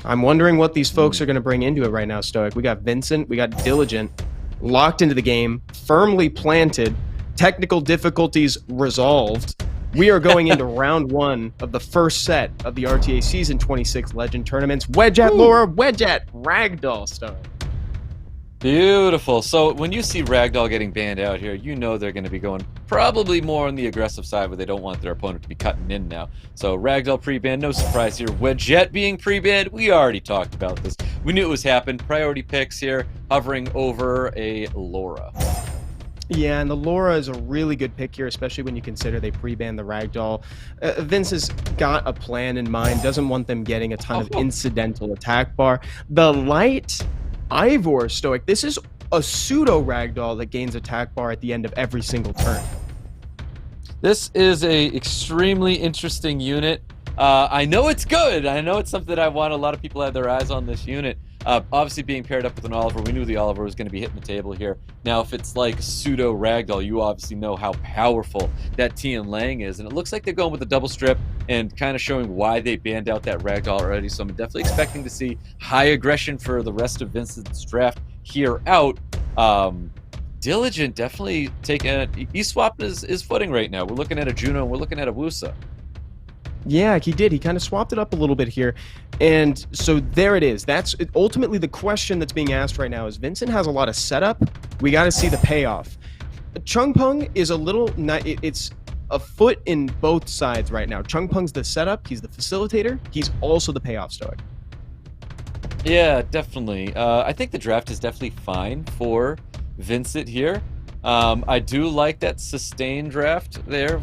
I'm wondering what these folks are going to bring into it right now, Stoic. We got Vincent, we got Diligent, locked into the game, firmly planted, technical difficulties resolved. We are going into round 1 of the first set of the RTA Season 26 Legend Tournaments. Wedge at Laura, wedge at Ragdoll, Stoic. Beautiful. So when you see Ragdoll getting banned out here, you know they're going to be going probably more on the aggressive side where they don't want their opponent to be cutting in now. So Ragdoll pre-banned, no surprise here. Wedgette being pre-banned, we already talked about this. We knew it was happening. Priority picks here, hovering over a Laura. Yeah, and the Laura is a really good pick here, especially when you consider they pre-banned the Ragdoll. Vince has got a plan in mind, doesn't want them getting a ton of incidental attack bar. The light Ivor, Stoic, this is a pseudo Ragdoll that gains attack bar at the end of every single turn. This is a extremely interesting unit. I know it's good. I know it's something I want a lot of people to have their eyes on this unit. Obviously being paired up with an Oliver, we knew the Oliver was going to be hitting the table here. Now, if it's like pseudo Ragdoll, you obviously know how powerful that Tian Lang is. And it looks like they're going with a double strip and kind of showing why they banned out that Ragdoll already. So I'm definitely expecting to see high aggression for the rest of Vincent's draft here out. Diligent definitely taking he's swapping his footing right now. We're looking at a Juno and we're looking at a Wusa. Yeah, he did. He kind of swapped it up a little bit here. And so there it is. That's ultimately the question that's being asked right now is Vincent has a lot of setup. We got to see the payoff. Chung Peng is a little, it's a foot in both sides right now. Chung Peng's the setup. He's the facilitator. He's also the payoff, Stoic. Yeah, definitely. I think the draft is definitely fine for Vincent here. I do like that sustain draft there.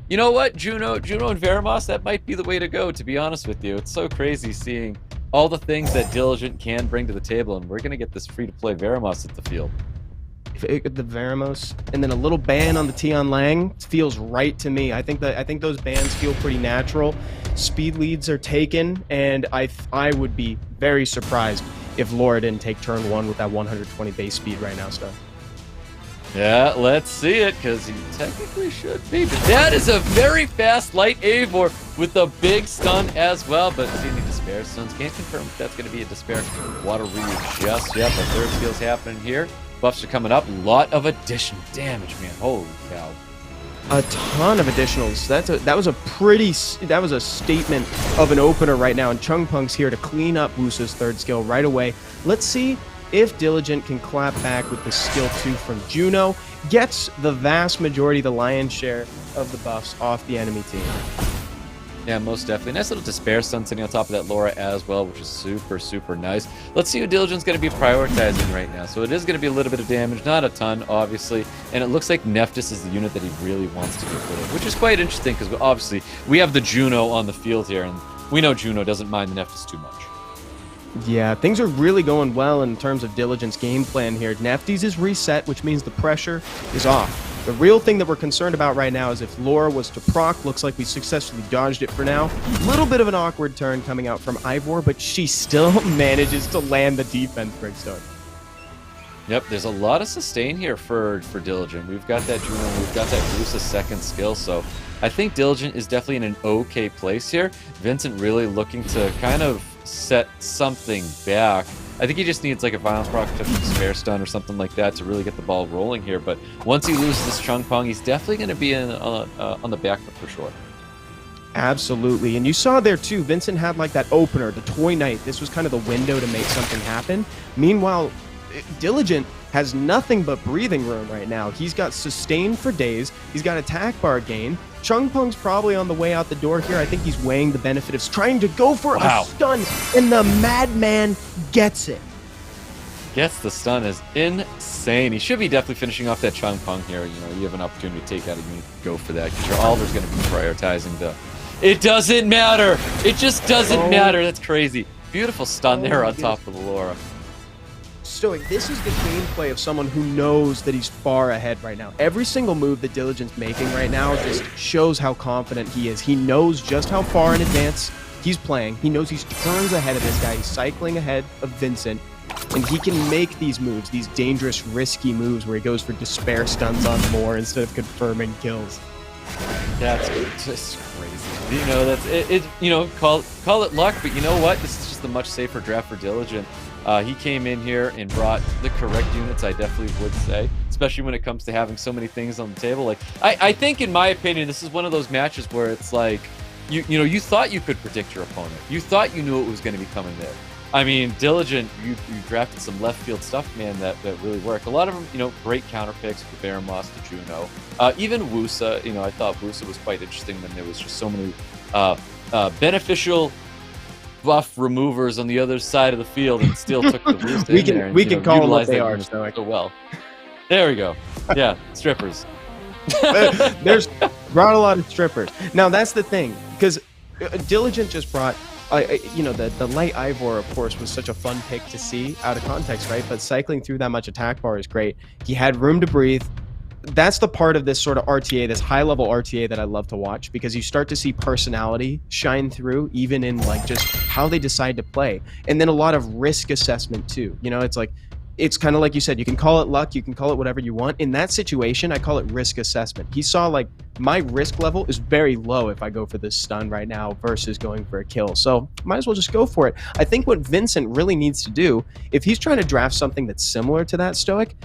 You know what, Juno and Veramos, that might be the way to go, to be honest with you. It's so crazy seeing all the things that Diligent can bring to the table, and we're going to get this free-to-play Veramos at the field. The Veramos, and then a little ban on the Tian Lang feels right to me. I think those bans feel pretty natural. Speed leads are taken, and I would be very surprised if Laura didn't take turn 1 with that 120 base speed right now, Stuff. Yeah, let's see it, because he technically should be. But that is a very fast light Eivor with a big stun as well. But see any despair stuns? Can't confirm if that's going to be a despair water read just yet. The third skill's happening here. Buffs are coming up. Lot of additional damage, man. Holy cow. A ton of additionals. That was a statement of an opener right now. And Chung Peng's here to clean up Wusa's third skill right away. Let's see if Diligent can clap back with the skill 2 from Juno, gets the vast majority, the lion's share of the buffs off the enemy team. Yeah, most definitely. Nice little despair stun sitting on top of that Laura as well, which is super, super nice. Let's see who Diligent's going to be prioritizing right now. So it is going to be a little bit of damage, not a ton, obviously. And it looks like Nephthys is the unit that he really wants to get rid of, which is quite interesting because obviously we have the Juno on the field here, and we know Juno doesn't mind the Nephthys too much. Yeah, things are really going well in terms of Diligent's game plan here. Nephthys is reset, which means the pressure is off. The real thing that we're concerned about right now is if Laura was to proc. Looks like we successfully dodged it for now. Little bit of an awkward turn coming out from Ivor, but she still manages to land the defense break start. Yep, there's a lot of sustain here for Diligent. We've got that Juno, we've got that Bruce's second skill, so I think Diligent is definitely in an okay place here. Vincent really looking to kind of set something back. I think he just needs like a violence proc, spare stun or something like that to really get the ball rolling here. But once he loses this Chung Peng, he's definitely going to be on the back foot for sure. Absolutely. And you saw there too, Vincent had like that opener, the Toy Knight. This was kind of the window to make something happen. Meanwhile, Diligent has nothing but breathing room right now. He's got sustain for days. He's got attack bar gain. Chung Peng's probably on the way out the door here. I think he's weighing the benefit of trying to go for a stun, and the madman gets it. Gets the stun is insane. He should be definitely finishing off that Chung Peng here. You know, you have an opportunity to take out a unit, go for that, because your Oliver's going to be prioritizing the... It doesn't matter! It just doesn't matter! That's crazy. Beautiful stun there on top of the Laura. Stoic, this is the gameplay of someone who knows that he's far ahead right now. Every single move that Diligent's making right now just shows how confident he is. He knows just how far in advance he's playing. He knows he's turns ahead of this guy. He's cycling ahead of Vincent. And he can make these moves, these dangerous, risky moves where he goes for despair stuns on more instead of confirming kills. That's just crazy. You know, that's it. You know, call it luck, but you know what? This is just a much safer draft for Diligent. He came in here and brought the correct units, I definitely would say, especially when it comes to having so many things on the table. Like, I think, in my opinion, this is one of those matches where it's like, you know, you thought you could predict your opponent. You thought you knew what was going to be coming there. I mean, Diligent, you drafted some left field stuff, man, that really worked. A lot of them, you know, great counter picks with Baramos to Juno. Even Wusa, you know, I thought Wusa was quite interesting when there was just so many beneficial buff removers on the other side of the field, and still took the Wusa we can call them what they are, so well. There we go. Yeah, strippers. There's brought a lot of strippers. Now that's the thing, because Diligent just brought, you know, the light Ivor, of course, was such a fun pick to see out of context, right? But cycling through that much attack bar is great. He had room to breathe. That's the part of this sort of RTA, this high-level RTA that I love to watch, because you start to see personality shine through, even in like just how they decide to play, and then a lot of risk assessment too. You know, it's like, it's kind of like you said, you can call it luck, you can call it whatever you want. In that situation, I call it risk assessment. He saw like, my risk level is very low if I go for this stun right now versus going for a kill. So might as well just go for it. I think what Vincent really needs to do, if he's trying to draft something that's similar to that Stoic,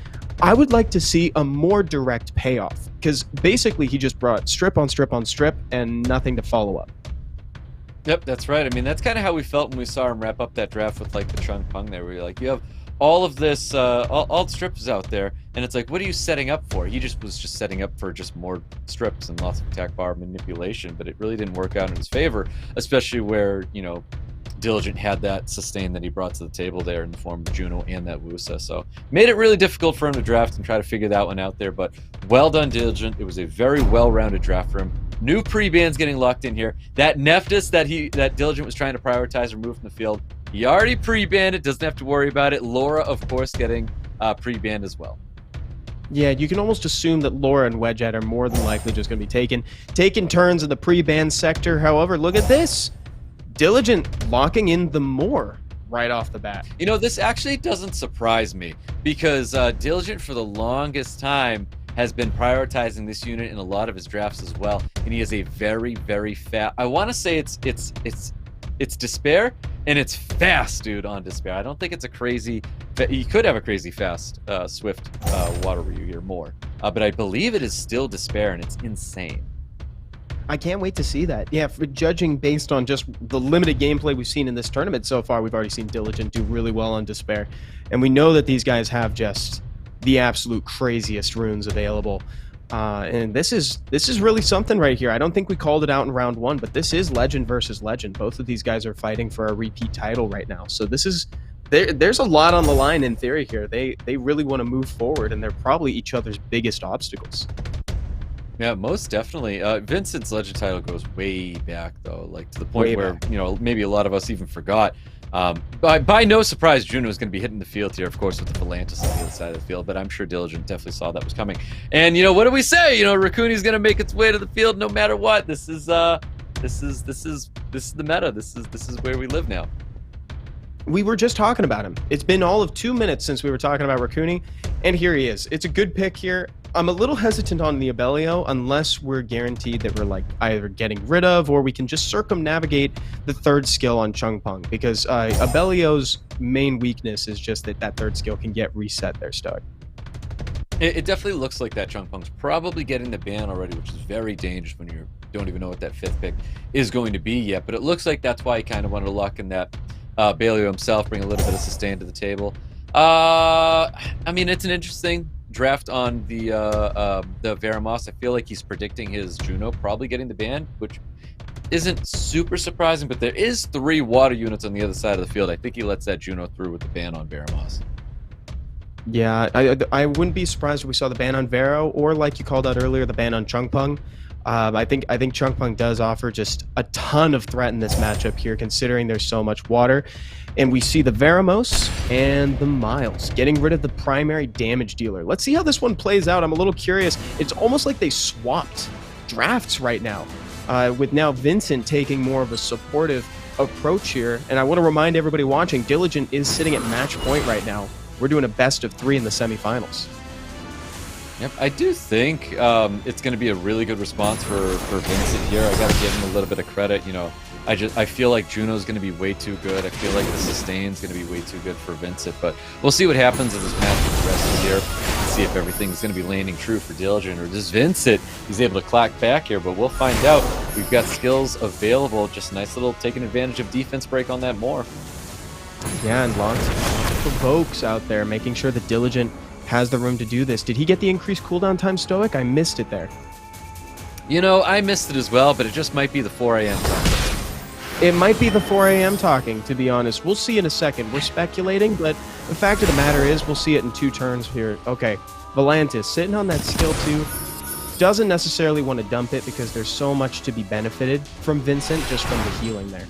I would like to see a more direct payoff, because basically he just brought strip on strip on strip and nothing to follow up. Yep, that's right. I mean, that's kind of how we felt when we saw him wrap up that draft with like the Chung Pung there, where you're like, you have all of this, all strips out there, and it's like, what are you setting up for? He was just setting up for just more strips and lots of attack bar manipulation, but it really didn't work out in his favor, especially where, you know, Diligent had that sustain that he brought to the table there in the form of Juno and that Wusa. So made it really difficult for him to draft and try to figure that one out there, but well done, Diligent. It was a very well-rounded draft for him. New pre-bans getting locked in here. That Nephthys that Diligent was trying to prioritize removed from the field, he already pre-banned it, doesn't have to worry about it. Laura, of course, getting pre-banned as well. Yeah, you can almost assume that Laura and Wedgehead are more than likely just going to be taking turns in the pre-ban sector. However, look at this. Diligent locking in the Moor right off the bat. You know, this actually doesn't surprise me, because Diligent for the longest time has been prioritizing this unit in a lot of his drafts as well, and he is a very, very fast. I want to say it's Despair, and it's fast, dude, on Despair. I don't think it's a crazy. He could have a crazy fast Swift water Ryu here more, but I believe it is still Despair, and it's insane. I can't wait to see that. Yeah, for judging based on just the limited gameplay we've seen in this tournament so far, we've already seen Diligent do really well on Despair. And we know that these guys have just the absolute craziest runes available. And this is really something right here. I don't think we called it out in round one, but this is legend versus legend. Both of these guys are fighting for a repeat title right now. So this is, there's a lot on the line in theory here. They really want to move forward, and they're probably each other's biggest obstacles. Yeah, most definitely. Vincent's legend title goes way back, though, like to the point where, you know, maybe a lot of us even forgot. By no surprise, Juno is going to be hitting the field here, of course, with the Phalantus on the other side of the field, but I'm sure Diligent definitely saw that was coming. And, you know, what do we say? You know, Raccooni's going to make its way to the field no matter what. This is the meta. This is where we live now. We were just talking about him. It's been all of 2 minutes since we were talking about Raccooni, and here he is. It's a good pick here. I'm a little hesitant on the Abellio unless we're guaranteed that we're like either getting rid of, or we can just circumnavigate the third skill on Chung Pung, because Abellio's main weakness is just that third skill can get reset their Stoic. It definitely looks like that Chung Pung's probably getting the ban already, which is very dangerous when you don't even know what that fifth pick is going to be yet. But it looks like that's why he kind of wanted to lock in that Abellio himself, bring a little bit of sustain to the table. I mean, it's an interesting draft on the Veramos. I feel like he's predicting his Juno probably getting the ban, which isn't super surprising, but there is 3 water units on the other side of the field. I think he lets that Juno through with the ban on Veramos. Yeah, I wouldn't be surprised if we saw the ban on Vero, or like you called out earlier, the ban on Chung Pung. I think Chung Pung does offer just a ton of threat in this matchup here, considering there's so much water. And we see the Veramos and the Miles getting rid of the primary damage dealer. Let's see how this one plays out. I'm a little curious. It's almost like they swapped drafts right now, with now Vincent taking more of a supportive approach here. And I want to remind everybody watching, Diligent is sitting at match point right now. We're doing a best of 3 in the semifinals. Yep, I do think it's going to be a really good response for Vincent here. I got to give him a little bit of credit. You know, I feel like Juno's going to be way too good. I feel like the sustain's going to be way too good for Vincent. But we'll see what happens as this match progresses here. And see if everything's going to be landing true for Diligent, or does Vincent, he's able to clack back here. But we'll find out. We've got skills available. Just nice little taking advantage of defense break on that more. Yeah, and lots of provokes out there, making sure that Diligent has the room to do this. Did he get the increased cooldown time, Stoic? I missed it there. You know, I missed it as well, but it just might be the 4 a.m. time. It might be the 4 a.m. talking, to be honest. We'll see in a second. We're speculating, but the fact of the matter is we'll see it in 2 turns here. Okay, Volantis sitting on that skill 2. Doesn't necessarily want to dump it because there's so much to be benefited from Vincent just from the healing there.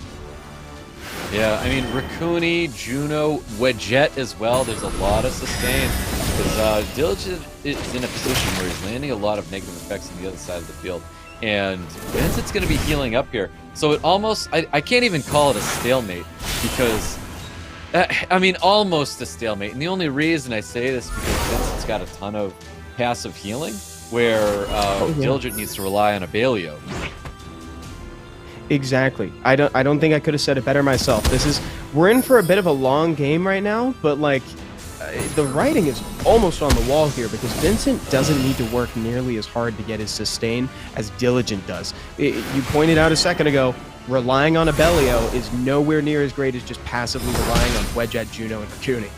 Yeah, I mean, Raccoony, Juno, Wedgette as well. There's a lot of sustain. Because Diligent is in a position where he's landing a lot of negative effects on the other side of the field. And Vincent's going to be healing up here. So it almost, I can't even call it a stalemate. Because, I mean, almost a stalemate. And the only reason I say this is because Vincent's got a ton of passive healing. Where Diligent needs to rely on a Baleo. Exactly. I don't think I could have said it better myself. We're in for a bit of a long game right now, but like the writing is almost on the wall here because Vincent doesn't need to work nearly as hard to get his sustain as Diligent does. You pointed out a second ago, relying on a Belio is nowhere near as great as just passively relying on Wedgette, Juno, and Raccoony.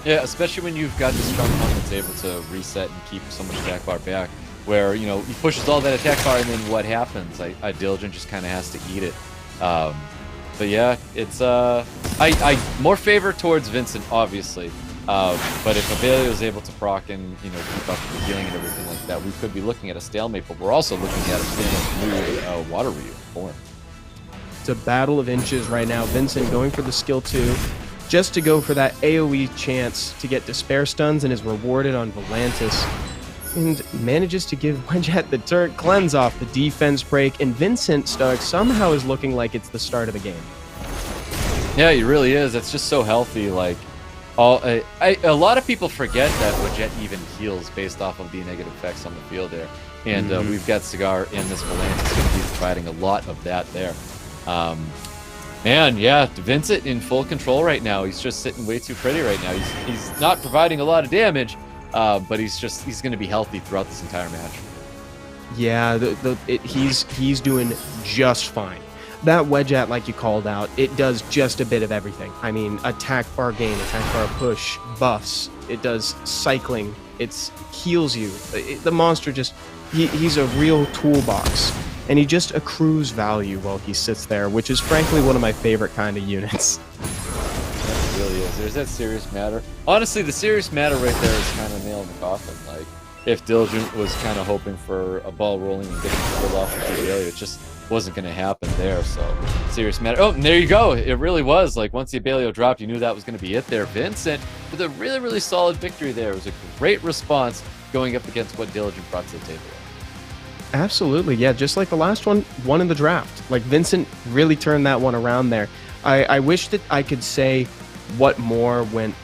Yeah, especially when you've got this strong punk that's able to reset and keep so much attack bar back. Where, you know, he pushes all that attack bar and then what happens? Diligent just kind of has to eat it. But yeah, it's I more favor towards Vincent, obviously. But if Avelio is able to proc and, you know, keep up with the healing and everything like that, we could be looking at a stalemate. But we're also looking at a new water ryu form. It's a battle of inches right now. Vincent going for the skill 2, just to go for that AoE chance to get despair stuns, and is rewarded on Volantis. And manages to give Wedgette the turret cleanse off the defense break, and Vincent Stark somehow is looking like it's the start of the game. Yeah, he really is. It's just so healthy. Like, a lot of people forget that Wedgette even heals based off of the negative effects on the field there. And we've got Cigar and this Volantis going to be providing a lot of that there. Man, yeah, Vincent in full control right now. He's just sitting way too pretty right now. He's not providing a lot of damage. But he's going to be healthy throughout this entire match. Yeah, he's doing just fine. That Wedgette, like you called out, it does just a bit of everything. I mean, attack bar gain, attack bar push, buffs. It does cycling. It heals you. The monster just, he's a real toolbox. And he just accrues value while he sits there, which is frankly one of my favorite kind of units. Really is. There's that serious matter. Honestly, the serious matter right there is kind of nail in the coffin. Like, if Diligent was kind of hoping for a ball rolling and getting pulled off with the Abelia, it just wasn't going to happen there. So, serious matter. Oh, and there you go. It really was. Like, once the Abelio dropped, you knew that was going to be it there. Vincent with a really, really solid victory there. It was a great response going up against what Diligent brought to the table. Absolutely, yeah. Just like the last one in the draft. Like, Vincent really turned that one around there. I wish that I could say what more went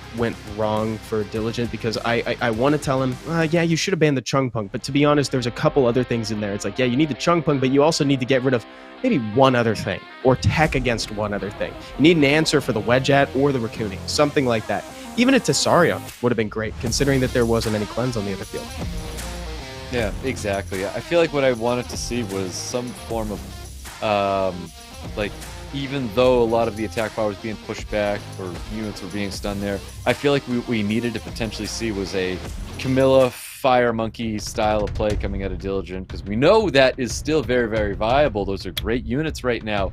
wrong for Diligent, because I want to tell him, yeah, you should have banned the Chung Punk, but to be honest, there's a couple other things in there. It's like, yeah, you need the Chung Punk, but you also need to get rid of maybe one other thing, or tech against one other thing. You need an answer for the Wedgette or the Raccoony, something like that. Even a Tessarion would have been great, considering that there wasn't any cleanse on the other field. Yeah, exactly. I feel like what I wanted to see was some form of, like, even though a lot of the attack power was being pushed back or units were being stunned there, I feel like what we needed to potentially see was a Camilla Fire Monkey style of play coming out of Diligent, because we know that is still very, very viable. Those are great units right now,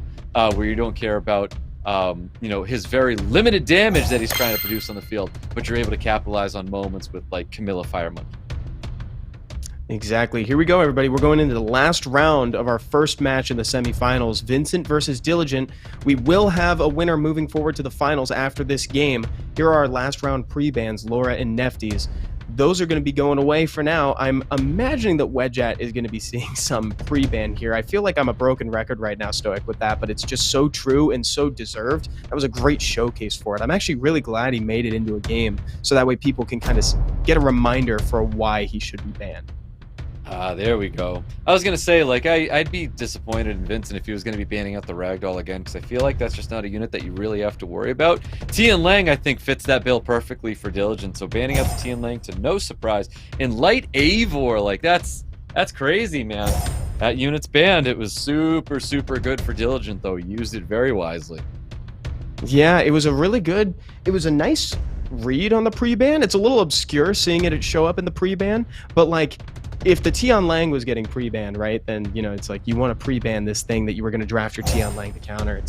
where you don't care about you know, his very limited damage that he's trying to produce on the field, but you're able to capitalize on moments with like Camilla Fire Monkey. Exactly. Here we go, everybody. We're going into the last round of our first match in the semifinals. Vincent versus Diligent. We will have a winner moving forward to the finals after this game. Here are our last round pre-bans, Laura and Nefties. those are going to be going away for now. I'm imagining that Wedgeat is going to be seeing some pre-ban here. I feel like I'm a broken record right now, Stoic, with that, but it's just so true and so deserved. That was a great showcase for it. I'm actually really glad he made it into a game, so that way people can kind of get a reminder for why he should be banned. There we go. I was gonna say, like, I'd be disappointed in Vincent if he was gonna be banning out the Ragdoll again, because I feel like that's just not a unit that you really have to worry about. Tian Lang, I think, fits that bill perfectly for Diligent, so banning out the Tian Lang to no surprise. And Light Eivor, like, that's crazy, man. That unit's banned. It was super, super good for Diligent, though. He used it very wisely. Yeah, it was a nice read on the pre-ban. It's a little obscure seeing it show up in the pre-ban, but, like, if the Tian Lang was getting pre-banned, right, then, you know, it's like you want to pre-ban this thing that you were going to draft your Tian Lang to counter.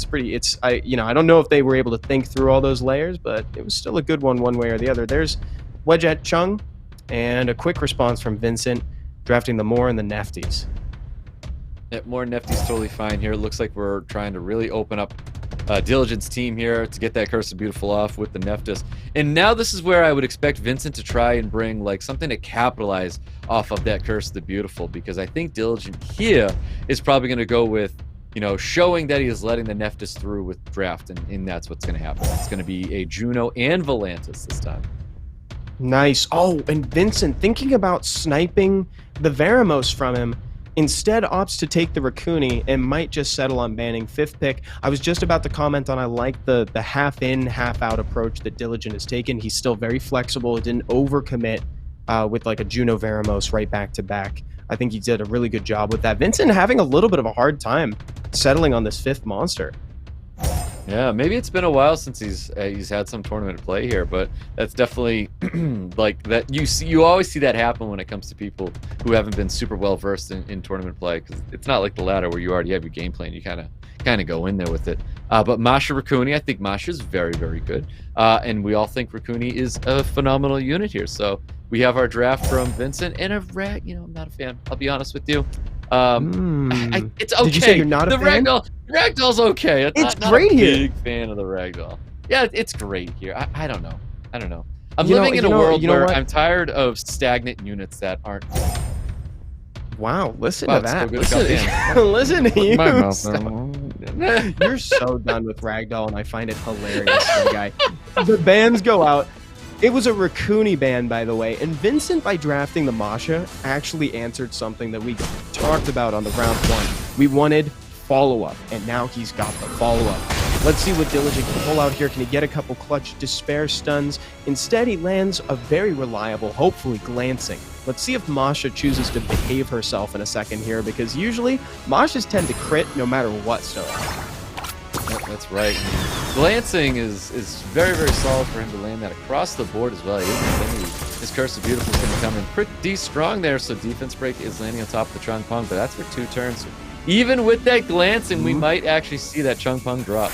I don't know if they were able to think through all those layers, but it was still a good one way or the other. There's Wedgeat Chung, and a quick response from Vincent, drafting the Moore and the Nefties. Yeah, more Nefty's totally fine here. It looks like we're trying to really open up Diligent's team here to get that Curse of Beautiful off with the Neftis. And now this is where I would expect Vincent to try and bring like something to capitalize off of that Curse of the Beautiful, because I think Diligent here is probably going to go with, you know, showing that he is letting the Neftis through with draft, and that's what's going to happen. It's going to be a Juno and Volantis this time. Nice. Oh, and Vincent, thinking about sniping the Veramos from him, instead opts to take the Raccoon and might just settle on banning 5th pick. I was just about to comment on I like the half in, half out approach that Diligent has taken. He's still very flexible. It didn't overcommit with like a Juno Veramos right back to back. I think he did a really good job with that. Vincent having a little bit of a hard time settling on this 5th monster. Yeah, maybe it's been a while since he's had some tournament play here, but that's definitely like that. You always see that happen when it comes to people who haven't been super well versed in tournament play, because it's not like the ladder where you already have your game plan. You kind of go in there with it. But Masha Raccoon, I think Masha is very, very good, and we all think Raccoon is a phenomenal unit here. So we have our draft from Vincent and a rag. You know, I'm not a fan. I'll be honest with you. It's okay. Did you say you're not a fan? Ragdoll's okay. It's not great a here. Big fan of the Ragdoll. Yeah, it's great here. I don't know. I'm living in a world where I'm tired of stagnant units that aren't. Wow, listen Wow, to that. Listen, listen to you. My mouth. You're so done with Ragdoll, and I find it hilarious, guy. The bans go out. It was a Raccoon ban, by the way, and Vincent, by drafting the Masha, actually answered something that we talked about on the round 1. We wanted follow-up, and now he's got the follow-up. Let's see what Diligent can pull out here. Can he get a couple clutch despair stuns? Instead, he lands a very reliable, hopefully glancing. Let's see if Masha chooses to behave herself in a second here, because usually Mashas tend to crit no matter what, so. Yep, that's right. Glancing is very, very solid for him to land that across the board as well. His Curse of Beautiful is going to come in pretty strong there, so Defense Break is landing on top of the Chung Pung, but that's for 2 turns. Even with that glancing, we might actually see that Chung Pung drop.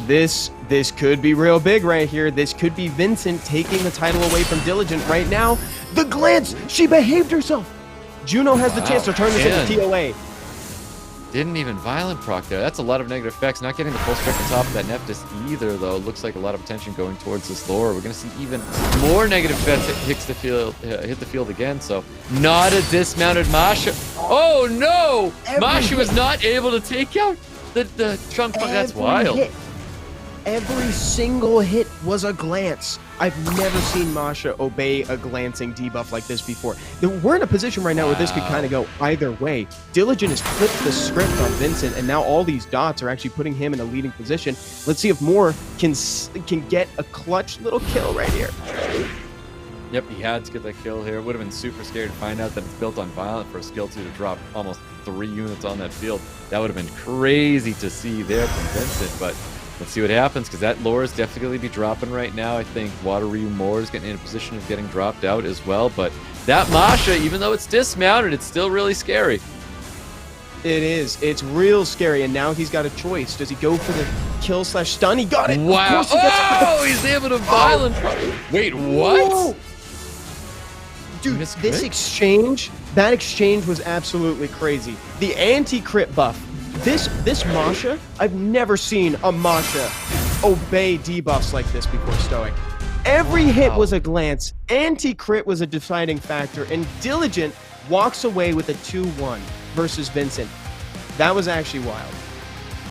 This could be real big right here. This could be Vincent taking the title away from Diligent right now. The glance! She behaved herself! Juno has the chance to turn this into TOA. Didn't even violent proc there. That's a lot of negative effects. Not getting the full strike on top of that Neftis either, though. It looks like a lot of attention going towards this lore. We're going to see even more negative effects hit the field again. So not a dismounted Masha. Oh no! Masha was not able to take out the Chung Pung. That's wild. Every single hit was a glance. I've never seen Masha obey a glancing debuff like this before. We're in a position right now where this could kind of go either way. Diligent has flipped the script on Vincent, and now all these dots are actually putting him in a leading position. Let's see if Moore can get a clutch little kill right here. Yep, he had to get that kill here. It would have been super scary to find out that it's built on Violent for a skill 2 to drop almost 3 units on that field. That would have been crazy to see there from Vincent, but let's see what happens, because that lore is definitely be dropping right now. I think Water Ryu Moore is getting in a position of getting dropped out as well, but that Masha, even though it's dismounted, it's still really scary. It is. It's real scary, and now he's got a choice. Does he go for the kill / stun? He got it. Wow. He's able to violent. Wait, what? Whoa. Dude, this exchange, that exchange was absolutely crazy. The anti-crit buff. This Masha, I've never seen a Masha obey debuffs like this before, Stoic. Every hit Wow. was a glance. Anti-crit was a deciding factor, and Diligent walks away with a 2-1 versus Vincent. That was actually wild.